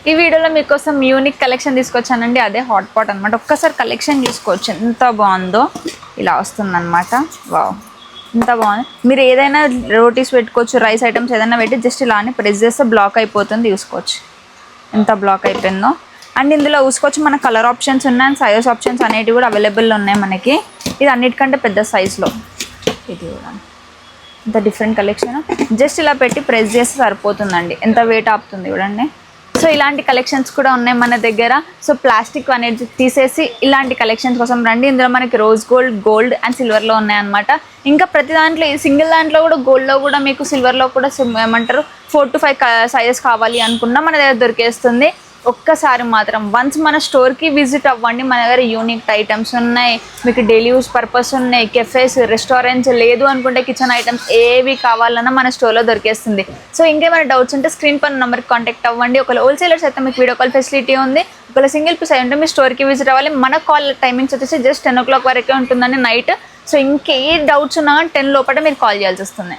ఈ వీడియోలో మీకోసం యూనిక్ కలెక్షన్ తీసుకొచ్చానండి. అదే హాట్ పాట్ అనమాట. ఒక్కసారి కలెక్షన్ చూసుకోవచ్చు ఎంత బాగుందో. ఇలా వస్తుందన్నమాట. వావ్, ఎంత బాగుంది. మీరు ఏదైనా రోటీస్ పెట్టుకోవచ్చు, రైస్ ఐటమ్స్ ఏదైనా పెట్టి జస్ట్ ఇలా అని ప్రెస్ చేస్తే బ్లాక్ అయిపోతుంది. చూసుకోవచ్చు ఎంత బ్లాక్ అయిపోయిందో. అండ్ ఇందులో చూసుకోవచ్చు మన కలర్ ఆప్షన్స్ ఉన్నాయి అండ్ సైజ్ ఆప్షన్స్ అనేటివి కూడా అవైలబుల్లో ఉన్నాయి మనకి. ఇది అన్నిటికంటే పెద్ద సైజులో. ఇది కూడా ఇంత డిఫరెంట్ కలెక్షన్. జస్ట్ ఇలా పెట్టి ప్రెస్ చేస్తే సరిపోతుందండి. ఎంత వెయిట్ ఆపుతుంది చూడండి. సో ఇలాంటి కలెక్షన్స్ కూడా ఉన్నాయి మన దగ్గర. సో ప్లాస్టిక్ అనేది తీసేసి ఇలాంటి కలెక్షన్స్ కోసం రండి. ఇందులో మనకి రోజ్ గోల్డ్ అండ్ సిల్వర్లో ఉన్నాయన్నమాట. ఇంకా ప్రతి దాంట్లో సింగిల్ దాంట్లో కూడా గోల్డ్లో కూడా మీకు సిల్వర్లో కూడా ఏమంటారు 4 to 5 సైజెస్ కావాలి అనుకున్నా మన దగ్గర దొరికేస్తుంది. ఒక్కసారి మాత్రం వన్స్ మన స్టోర్కి విజిట్ అవ్వండి. మన దగ్గర యూనిక్ ఐటమ్స్ ఉన్నాయి, మీకు డైలీ యూస్ పర్పస్ ఉన్నాయి, కెఫేస్, రెస్టారెంట్స్, లేదు అనుకుంటే కిచెన్ ఐటమ్స్ ఏవి కావాలన్నా మన స్టోర్లో దొరికేస్తుంది. సో ఇంకేమైనా డౌట్స్ ఉంటే స్క్రీన్ పైన నెంబర్కి కాంటాక్ట్ అవ్వండి. ఒకవేళ హోల్సేలర్స్ అయితే మీకు వీడియో కాల్ ఫెసిలిటీ ఉంది. ఒకవేళ సింగిల్ పీస్ అయి ఉంటే మీ స్టోర్కి విజిట్ అవ్వాలి. మన కాల్ టైమింగ్స్ వచ్చేసి జస్ట్ 10 o'clock వరకే ఉంటుందండి నైట్. సో ఇంకే డౌట్స్ ఉన్నా 10 లోపల మీరు కాల్ చేయాల్సి వస్తుంది.